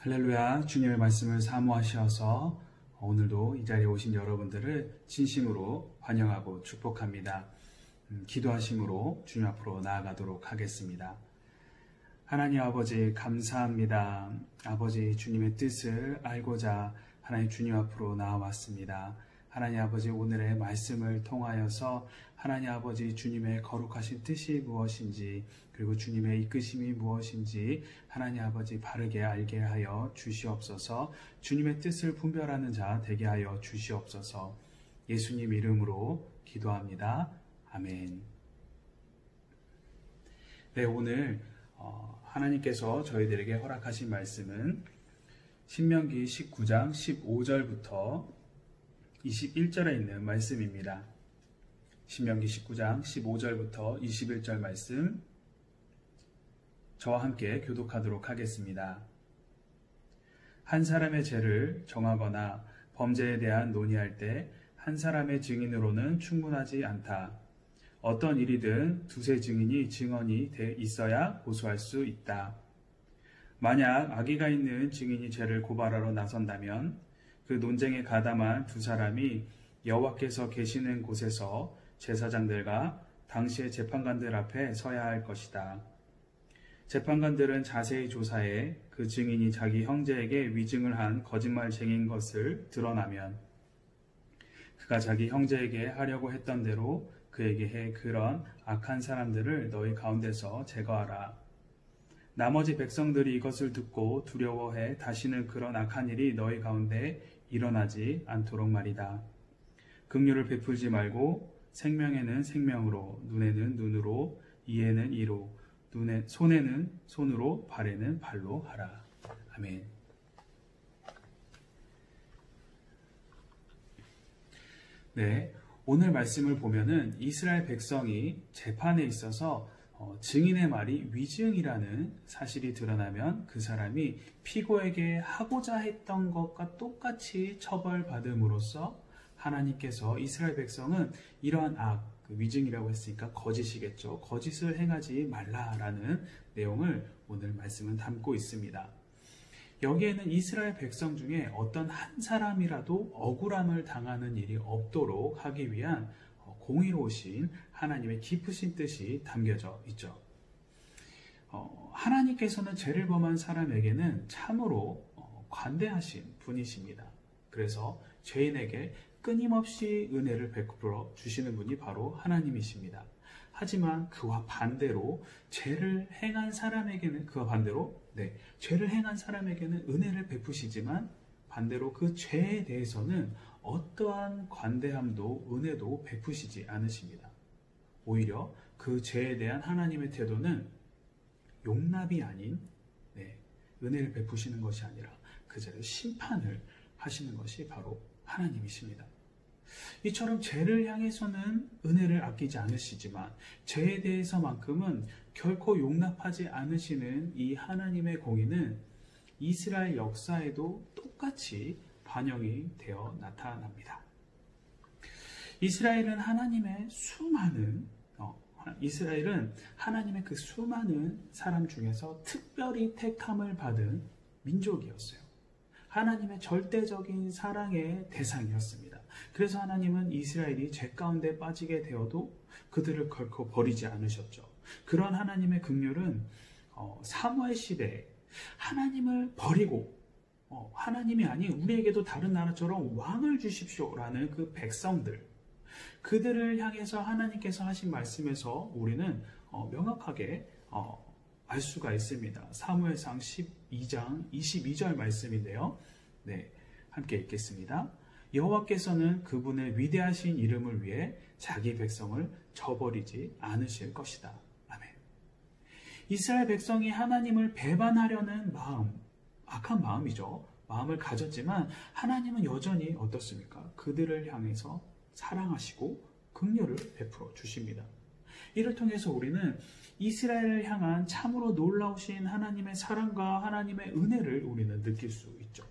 할렐루야, 주님의 말씀을 사모하셔서 오늘도 이 자리에 오신 여러분들을 진심으로 환영하고 축복합니다. 기도하심으로 주님 앞으로 나아가도록 하겠습니다. 하나님 아버지 감사합니다. 아버지 주님의 뜻을 알고자 하나님 주님 앞으로 나와왔습니다. 하나님 아버지 오늘의 말씀을 통하여서 하나님 아버지 주님의 거룩하신 뜻이 무엇인지 그리고 주님의 이끄심이 무엇인지 하나님 아버지 바르게 알게 하여 주시옵소서. 주님의 뜻을 분별하는 자 되게 하여 주시옵소서. 예수님 이름으로 기도합니다. 아멘. 네, 오늘 하나님께서 저희들에게 허락하신 말씀은 신명기 19장 15절부터 21절에 있는 말씀입니다. 신명기 19장 15절부터 21절 말씀 저와 함께 교독하도록 하겠습니다. 한 사람의 죄를 정하거나 범죄에 대한 논의할 때 한 사람의 증인으로는 충분하지 않다. 어떤 일이든 두세 증인이 증언이 돼 있어야 고소할 수 있다. 만약 악의가 있는 증인이 죄를 고발하러 나선다면 그 논쟁에 가담한 두 사람이 여호와께서 계시는 곳에서 제사장들과 당시의 재판관들 앞에 서야 할 것이다. 재판관들은 자세히 조사해 그 증인이 자기 형제에게 위증을 한 거짓말쟁이인 것을 드러나면 그가 자기 형제에게 하려고 했던 대로 그에게 해 그런 악한 사람들을 너희 가운데서 제거하라. 나머지 백성들이 이것을 듣고 두려워해 다시는 그런 악한 일이 너희 가운데 일어나지 않도록 말이다. 긍휼을 베풀지 말고 생명에는 생명으로, 눈에는 눈으로, 이에는 이로, 손에는 손으로, 발에는 발로 하라. 아멘. 네, 오늘 말씀을 보면은 이스라엘 백성이 재판에 있어서 증인의 말이 위증이라는 사실이 드러나면 그 사람이 피고에게 하고자 했던 것과 똑같이 처벌받음으로써 하나님께서 이스라엘 백성은 이러한 위증이라고 했으니까 거짓이겠죠. 거짓을 행하지 말라라는 내용을 오늘 말씀은 담고 있습니다. 여기에는 이스라엘 백성 중에 어떤 한 사람이라도 억울함을 당하는 일이 없도록 하기 위한 공의로우신 하나님의 깊으신 뜻이 담겨져 있죠. 하나님께서는 죄를 범한 사람에게는 참으로 관대하신 분이십니다. 그래서 죄인에게 끊임없이 은혜를 베풀어 주시는 분이 바로 하나님이십니다. 하지만 그와 반대로 죄를 행한 사람에게는 은혜를 베푸시지만 반대로 그 죄에 대해서는 어떠한 관대함도 은혜도 베푸시지 않으십니다. 오히려 그 죄에 대한 하나님의 태도는 용납이 아닌 은혜를 베푸시는 것이 아니라 그 죄를 심판을 하시는 것이 바로 하나님이십니다. 이처럼 죄를 향해서는 은혜를 아끼지 않으시지만 죄에 대해서만큼은 결코 용납하지 않으시는 이 하나님의 공의는 이스라엘 역사에도 똑같이 반영이 되어 나타납니다. 이스라엘은 하나님의 그 수많은 사람 중에서 특별히 택함을 받은 민족이었어요. 하나님의 절대적인 사랑의 대상이었습니다. 그래서 하나님은 이스라엘이 죄 가운데 빠지게 되어도 그들을 결코 버리지 않으셨죠. 그런 하나님의 긍휼은 사무엘 시대에 하나님을 버리고 하나님이 아닌 우리에게도 다른 나라처럼 왕을 주십시오라는 그 백성들, 그들을 향해서 하나님께서 하신 말씀에서 우리는 명확하게 알 수가 있습니다. 사무엘상 12장 22절 말씀인데요. 네, 함께 읽겠습니다. 여호와께서는 그분의 위대하신 이름을 위해 자기 백성을 저버리지 않으실 것이다. 아멘. 이스라엘 백성이 하나님을 배반하려는 악한 마음이죠. 마음을 가졌지만 하나님은 여전히 어떻습니까? 그들을 향해서 사랑하시고 긍휼을 베풀어 주십니다. 이를 통해서 우리는 이스라엘을 향한 참으로 놀라우신 하나님의 사랑과 하나님의 은혜를 우리는 느낄 수 있죠.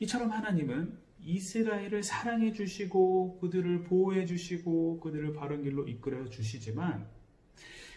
이처럼 하나님은 이스라엘을 사랑해 주시고 그들을 보호해 주시고 그들을 바른 길로 이끌어 주시지만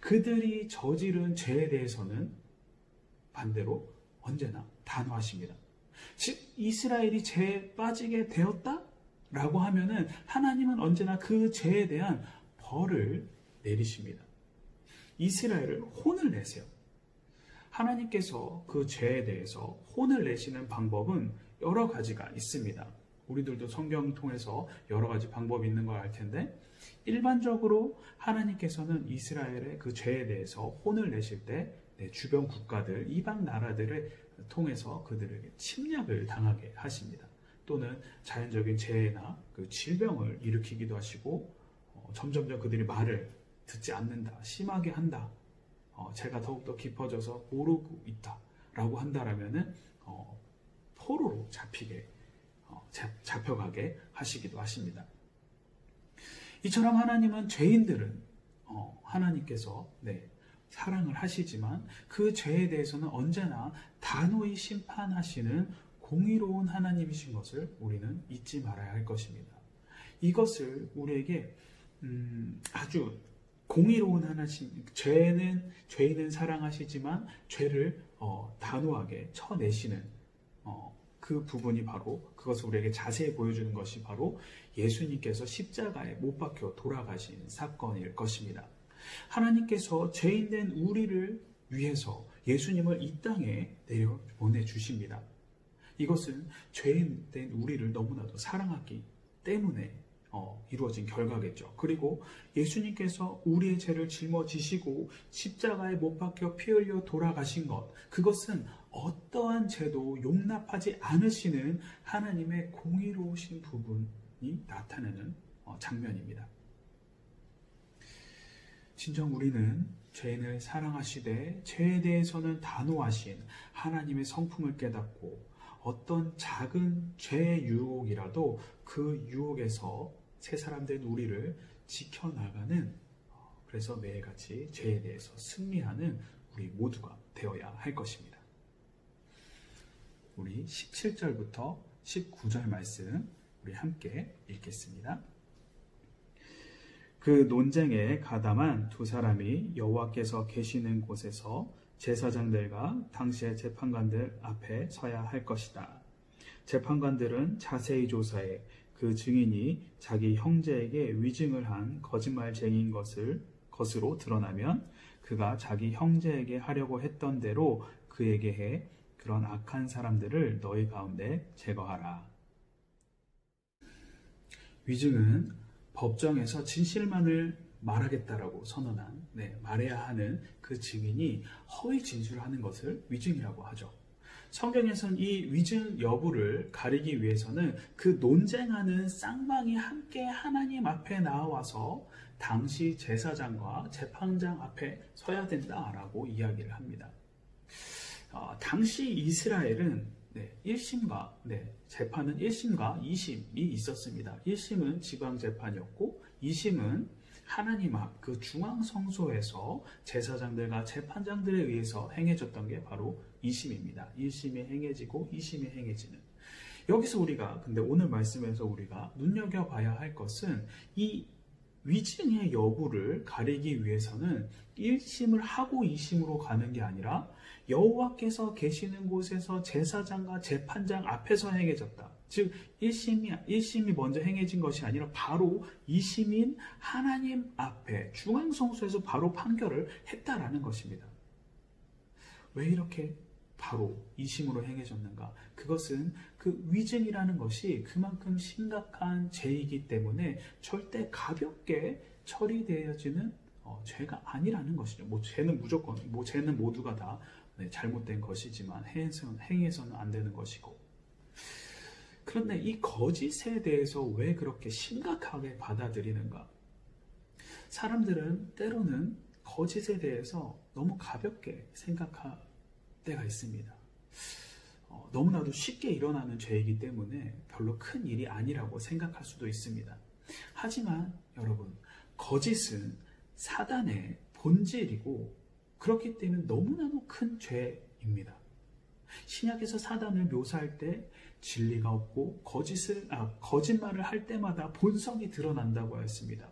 그들이 저지른 죄에 대해서는 반대로 언제나 단호하십니다. 즉 이스라엘이 죄에 빠지게 되었다? 라고 하면은 하나님은 언제나 그 죄에 대한 벌을 내리십니다. 이스라엘을 혼을 내세요. 하나님께서 그 죄에 대해서 혼을 내시는 방법은 여러 가지가 있습니다. 우리들도 성경 통해서 여러 가지 방법이 있는 걸 알 텐데 일반적으로 하나님께서는 이스라엘의 그 죄에 대해서 혼을 내실 때 주변 국가들, 이방 나라들을 통해서 그들에게 침략을 당하게 하십니다. 또는 자연적인 재해나 그 질병을 일으키기도 하시고 점점점 그들이 말을 듣지 않는다, 심하게 한다, 죄가 더욱더 깊어져서 모르고 있다 라고 한다라면은 포로로 잡혀가게 하시기도 하십니다. 이처럼 하나님은 죄인들은 하나님께서 사랑을 하시지만 그 죄에 대해서는 언제나 단호히 심판하시는 공의로운 하나님이신 것을 우리는 잊지 말아야 할 것입니다. 이것을 우리에게 아주 공의로운 하나님, 죄인은 사랑하시지만 죄를 단호하게 쳐내시는 그 부분이 바로 그것을 우리에게 자세히 보여주는 것이 바로 예수님께서 십자가에 못 박혀 돌아가신 사건일 것입니다. 하나님께서 죄인된 우리를 위해서 예수님을 이 땅에 내려 보내주십니다. 이것은 죄인된 우리를 너무나도 사랑하기 때문에 이루어진 결과겠죠. 그리고 예수님께서 우리의 죄를 짊어지시고 십자가에 못 박혀 피 흘려 돌아가신 것, 그것은 어떠한 죄도 용납하지 않으시는 하나님의 공의로우신 부분이 나타나는 장면입니다. 진정 우리는 죄인을 사랑하시되 죄에 대해서는 단호하신 하나님의 성품을 깨닫고 어떤 작은 죄의 유혹이라도 그 유혹에서 새 사람 된 우리를 지켜나가는, 그래서 매일같이 죄에 대해서 승리하는 우리 모두가 되어야 할 것입니다. 우리 17절부터 19절 말씀 우리 함께 읽겠습니다. 그 논쟁에 가담한 두 사람이 여호와께서 계시는 곳에서 제사장들과 당시의 재판관들 앞에 서야 할 것이다. 재판관들은 자세히 조사해 그 증인이 자기 형제에게 위증을 한 거짓말쟁이인 것으로 드러나면 그가 자기 형제에게 하려고 했던 대로 그에게 해 그런 악한 사람들을 너희 가운데 제거하라. 위증은 법정에서 진실만을 말하겠다라고 선언한, 말해야 하는 그 증인이 허위 진술하는 것을 위증이라고 하죠. 성경에서는 이 위증 여부를 가리기 위해서는 그 논쟁하는 쌍방이 함께 하나님 앞에 나와서 당시 제사장과 재판장 앞에 서야 된다라고 이야기를 합니다. 당시 이스라엘은 1심과 재판은 1심과 2심이 있었습니다. 1심은 지방재판이었고 2심은 하나님 앞 그 중앙성소에서 제사장들과 재판장들에 의해서 행해졌던 게 바로 2심입니다. 1심이 행해지고 2심이 행해지는. 여기서 우리가 근데 오늘 말씀에서 우리가 눈여겨봐야 할 것은 이 위증의 여부를 가리기 위해서는 1심을 하고 2심으로 가는 게 아니라 여호와께서 계시는 곳에서 제사장과 재판장 앞에서 행해졌다. 즉 1심이 먼저 행해진 것이 아니라 바로 2심인 하나님 앞에 중앙성소에서 바로 판결을 했다라는 것입니다. 왜 이렇게 바로 2심으로 행해졌는가? 그것은 그 위증이라는 것이 그만큼 심각한 죄이기 때문에 절대 가볍게 처리되어지는 죄가 아니라는 것이죠. 죄는 무조건, 죄는 모두가 다 잘못된 것이지만 행해서는 안 되는 것이고. 그런데 이 거짓에 대해서 왜 그렇게 심각하게 받아들이는가? 사람들은 때로는 거짓에 대해서 너무 가볍게 생각할 때가 있습니다. 너무나도 쉽게 일어나는 죄이기 때문에 별로 큰 일이 아니라고 생각할 수도 있습니다. 하지만 여러분, 거짓은 사단의 본질이고 그렇기 때문에 너무나도 큰 죄입니다. 신약에서 사단을 묘사할 때 진리가 없고 거짓말을 할 때마다 본성이 드러난다고 했습니다.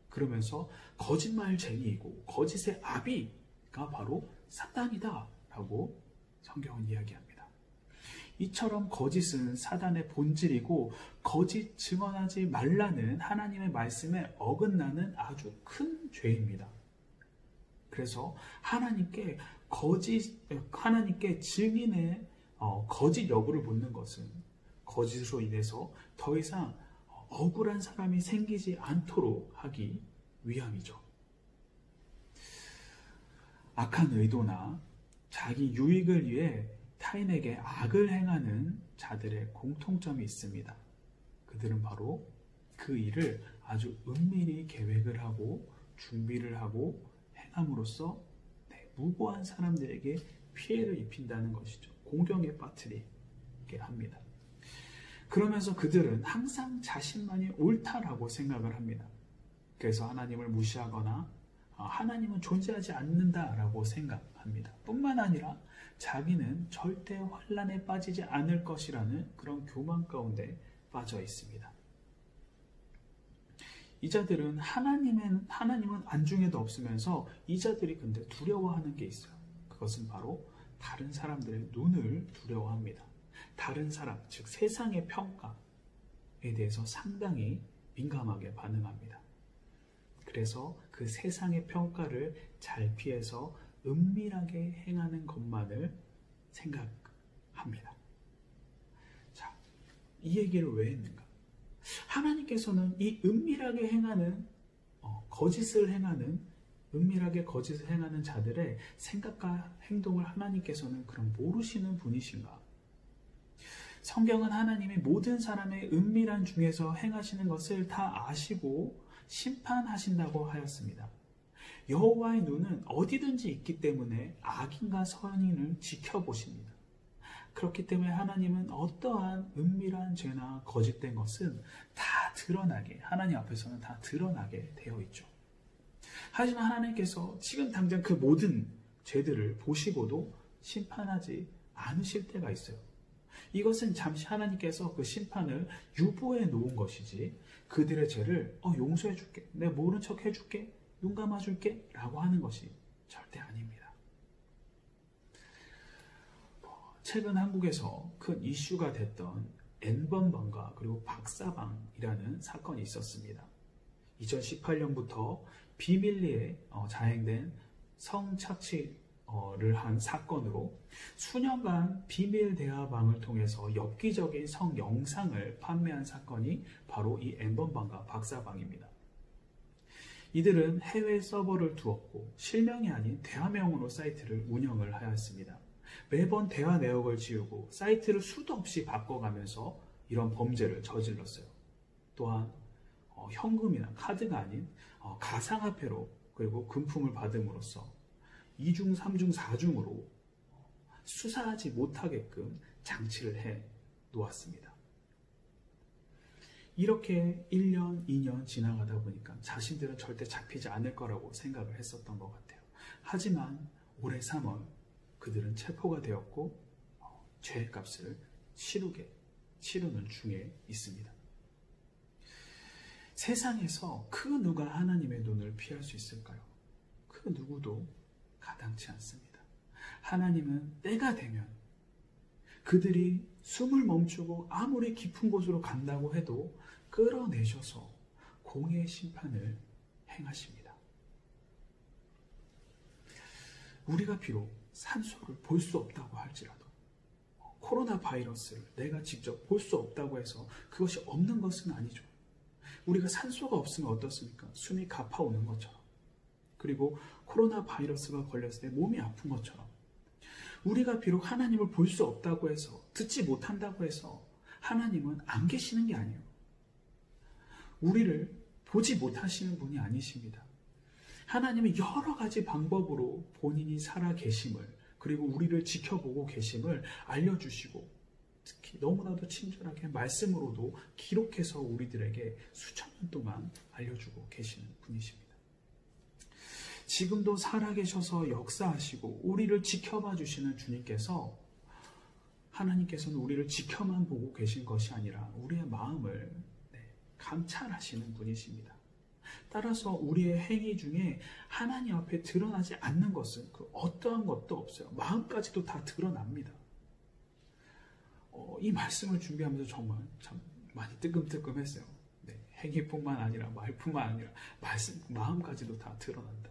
그러면서 거짓말쟁이이고 거짓의 아비가 바로 사단이다 라고 성경은 이야기합니다. 이처럼 거짓은 사단의 본질이고 거짓 증언하지 말라는 하나님의 말씀에 어긋나는 아주 큰 죄입니다. 그래서 하나님께 증인의 거짓 여부를 묻는 것은 거짓으로 인해서 더 이상 억울한 사람이 생기지 않도록 하기 위함이죠. 악한 의도나 자기 유익을 위해 타인에게 악을 행하는 자들의 공통점이 있습니다. 그들은 바로 그 일을 아주 은밀히 계획을 하고 준비를 하고 행함으로써 무고한 사람들에게 피해를 입힌다는 것이죠. 공경에 빠뜨리게 합니다. 그러면서 그들은 항상 자신만이 옳다라고 생각을 합니다. 그래서 하나님을 무시하거나 하나님은 존재하지 않는다라고 생각합니다. 뿐만 아니라 자기는 절대 환난에 빠지지 않을 것이라는 그런 교만 가운데 빠져 있습니다. 이 자들은 하나님은 안중에도 없으면서 이 자들이 근데 두려워하는 게 있어요. 그것은 바로 다른 사람들의 눈을 두려워합니다. 다른 사람, 즉 세상의 평가에 대해서 상당히 민감하게 반응합니다. 그래서 그 세상의 평가를 잘 피해서 은밀하게 행하는 것만을 생각합니다. 자, 이 얘기를 왜 했는가? 하나님께서는 이 은밀하게 행하는 은밀하게 거짓을 행하는 자들의 생각과 행동을 하나님께서는 그럼 모르시는 분이신가? 성경은 하나님이 모든 사람의 은밀한 중에서 행하시는 것을 다 아시고 심판하신다고 하였습니다. 여호와의 눈은 어디든지 있기 때문에 악인과 선인을 지켜보십니다. 그렇기 때문에 하나님은 어떠한 은밀한 죄나 거짓된 것은 다 드러나게, 하나님 앞에서는 다 드러나게 되어 있죠. 하지만 하나님께서 지금 당장 그 모든 죄들을 보시고도 심판하지 않으실 때가 있어요. 이것은 잠시 하나님께서 그 심판을 유보해 놓은 것이지 그들의 죄를 용서해 줄게, 내가 모른 척 해줄게, 눈 감아줄게 라고 하는 것이 절대 아닙니다. 최근 한국에서 큰 이슈가 됐던 N번방과 그리고 박사방이라는 사건이 있었습니다. 2018년부터 비밀리에 자행된 성착취를 한 사건으로 수년간 비밀 대화방을 통해서 엽기적인 성영상을 판매한 사건이 바로 이 N번방과 박사방입니다. 이들은 해외 서버를 두었고 실명이 아닌 대화명으로 사이트를 운영을 하였습니다. 매번 대화 내역을 지우고 사이트를 수도 없이 바꿔가면서 이런 범죄를 저질렀어요. 또한 현금이나 카드가 아닌 가상화폐로 그리고 금품을 받음으로써 2중, 3중, 4중으로 수사하지 못하게끔 장치를 해 놓았습니다. 이렇게 1년, 2년 지나가다 보니까 자신들은 절대 잡히지 않을 거라고 생각을 했었던 것 같아요. 하지만 올해 3월 그들은 체포가 되었고 죄값을 치르는 중에 있습니다. 세상에서 그 누가 하나님의 눈을 피할 수 있을까요? 그 누구도 가당치 않습니다. 하나님은 때가 되면 그들이 숨을 멈추고 아무리 깊은 곳으로 간다고 해도 끌어내셔서 공의의 심판을 행하십니다. 우리가 비록 산소를 볼 수 없다고 할지라도 코로나 바이러스를 내가 직접 볼 수 없다고 해서 그것이 없는 것은 아니죠. 우리가 산소가 없으면 어떻습니까? 숨이 가파오는 것처럼, 그리고 코로나 바이러스가 걸렸을 때 몸이 아픈 것처럼 우리가 비록 하나님을 볼 수 없다고 해서, 듣지 못한다고 해서 하나님은 안 계시는 게 아니에요. 우리를 보지 못하시는 분이 아니십니다. 하나님은 여러 가지 방법으로 본인이 살아 계심을, 그리고 우리를 지켜보고 계심을 알려주시고, 특히 너무나도 친절하게 말씀으로도 기록해서 우리들에게 수천 년 동안 알려주고 계시는 분이십니다. 지금도 살아계셔서 역사하시고 우리를 지켜봐 주시는 주님께서, 하나님께서는 우리를 지켜만 보고 계신 것이 아니라 우리의 마음을 감찰하시는 분이십니다. 따라서 우리의 행위 중에 하나님 앞에 드러나지 않는 것은 그 어떠한 것도 없어요. 마음까지도 다 드러납니다. 이 말씀을 준비하면서 정말 참 많이 뜨끔뜨끔했어요. 네, 행위뿐만 아니라 말뿐만 아니라 마음까지도 다 드러난다.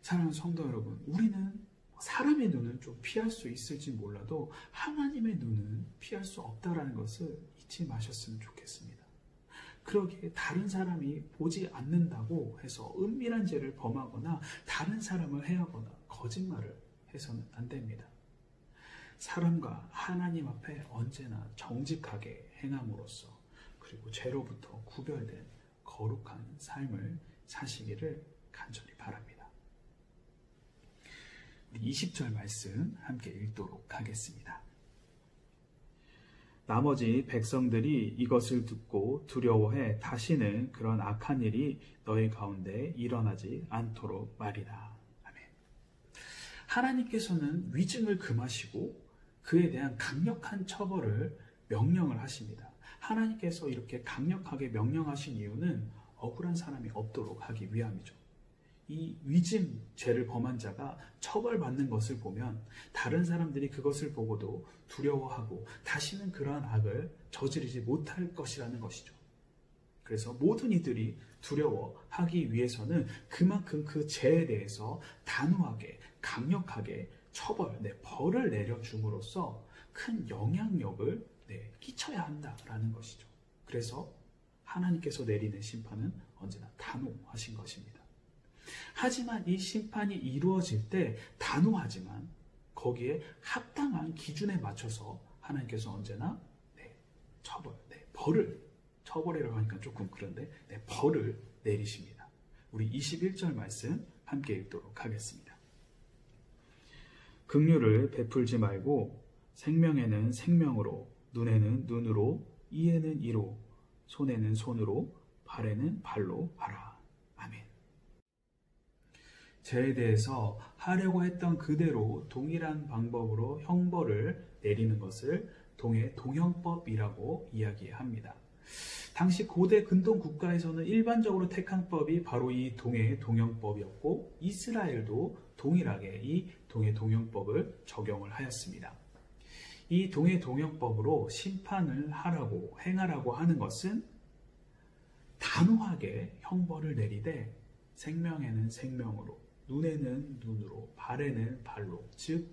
사랑하는 성도 여러분, 우리는 사람의 눈은 좀 피할 수 있을지 몰라도 하나님의 눈은 피할 수 없다라는 것을 잊지 마셨으면 좋겠습니다. 그러기에 다른 사람이 보지 않는다고 해서 은밀한 죄를 범하거나 다른 사람을 해하거나 거짓말을 해서는 안 됩니다. 사람과 하나님 앞에 언제나 정직하게 행함으로써 그리고 죄로부터 구별된 거룩한 삶을 사시기를 간절히 바랍니다. 우리 20절 말씀 함께 읽도록 하겠습니다. 나머지 백성들이 이것을 듣고 두려워해 다시는 그런 악한 일이 너희 가운데 일어나지 않도록 말이라. 아멘. 하나님께서는 위증을 금하시고 그에 대한 강력한 처벌을 명령을 하십니다. 하나님께서 이렇게 강력하게 명령하신 이유는 억울한 사람이 없도록 하기 위함이죠. 이 위증 죄를 범한 자가 처벌받는 것을 보면 다른 사람들이 그것을 보고도 두려워하고 다시는 그러한 악을 저지르지 못할 것이라는 것이죠. 그래서 모든 이들이 두려워하기 위해서는 그만큼 그 죄에 대해서 단호하게 강력하게 벌을 내려줌으로써 큰 영향력을 끼쳐야 한다라는 것이죠. 그래서 하나님께서 내리는 심판은 언제나 단호하신 것입니다. 하지만 이 심판이 이루어질 때 단호하지만 거기에 합당한 기준에 맞춰서 하나님께서 언제나 처벌이라고 하니까 조금 그런데 벌을 내리십니다. 우리 21절 말씀 함께 읽도록 하겠습니다. 긍휼을 베풀지 말고 생명에는 생명으로, 눈에는 눈으로, 이에는 이로, 손에는 손으로, 발에는 발로 하라. 아멘. 죄에 대해서 하려고 했던 그대로 동일한 방법으로 형벌을 내리는 것을 동형법이라고 이야기합니다. 당시 고대 근동 국가에서는 일반적으로 택한 법이 바로 이 동형법이었고 이스라엘도 동일하게 이 동형법을 적용을 하였습니다. 이 동형법으로 심판을 행하라고 하는 것은 단호하게 형벌을 내리되 생명에는 생명으로, 눈에는 눈으로, 발에는 발로, 즉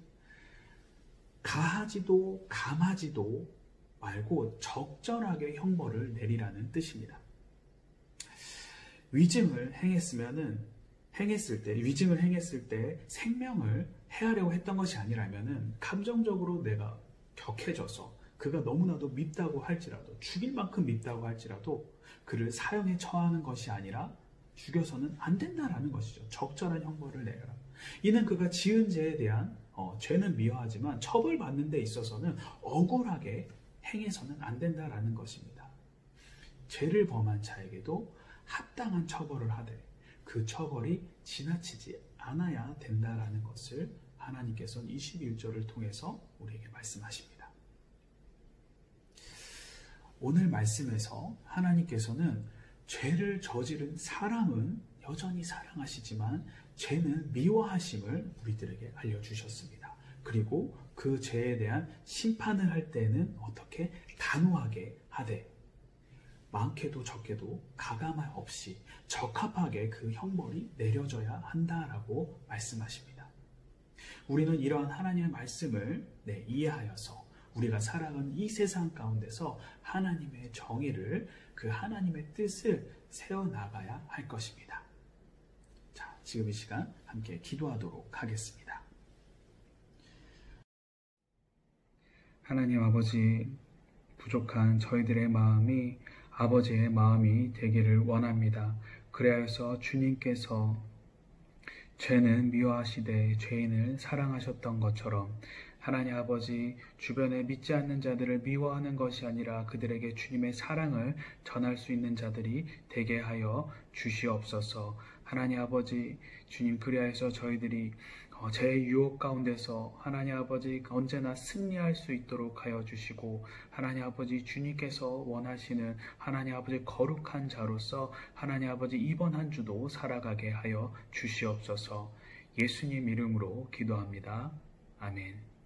가하지도 감하지도 말고 적절하게 형벌을 내리라는 뜻입니다. 위증을 행했을 때 생명을 해하려고 했던 것이 아니라면은 감정적으로 내가 격해져서 그가 너무나도 밉다고 할지라도, 죽일 만큼 밉다고 할지라도 그를 사형에 처하는 것이 아니라 죽여서는 안 된다라는 것이죠. 적절한 형벌을 내라. 이는 그가 지은 죄에 대한 죄는 미워하지만 처벌받는 데 있어서는 억울하게 행해서는 안 된다라는 것입니다. 죄를 범한 자에게도 합당한 처벌을 하되 그 처벌이 지나치지 않아야 된다라는 것을 하나님께서는 21절을 통해서 우리에게 말씀하십니다. 오늘 말씀에서 하나님께서는 죄를 저지른 사람은 여전히 사랑하시지만 죄는 미워하심을 우리들에게 알려주셨습니다. 그리고 그 죄에 대한 심판을 할 때는 어떻게 단호하게 하되 많게도 적게도 가감할 없이 적합하게 그 형벌이 내려져야 한다라고 말씀하십니다. 우리는 이러한 하나님의 말씀을 이해하여서 우리가 살아가는 이 세상 가운데서 하나님의 정의를, 그 하나님의 뜻을 세워나가야 할 것입니다. 자, 지금 이 시간 함께 기도하도록 하겠습니다. 하나님 아버지, 부족한 저희들의 마음이 아버지의 마음이 되기를 원합니다. 그래서 주님께서 죄는 미워하시되 죄인을 사랑하셨던 것처럼 하나님 아버지, 주변에 믿지 않는 자들을 미워하는 것이 아니라 그들에게 주님의 사랑을 전할 수 있는 자들이 되게 하여 주시옵소서. 하나님 아버지 주님, 그리하여서 저희들이 제 유혹 가운데서 하나님 아버지 언제나 승리할 수 있도록 하여 주시고, 하나님 아버지 주님께서 원하시는 하나님 아버지 거룩한 자로서 하나님 아버지 이번 한 주도 살아가게 하여 주시옵소서. 예수님 이름으로 기도합니다. 아멘.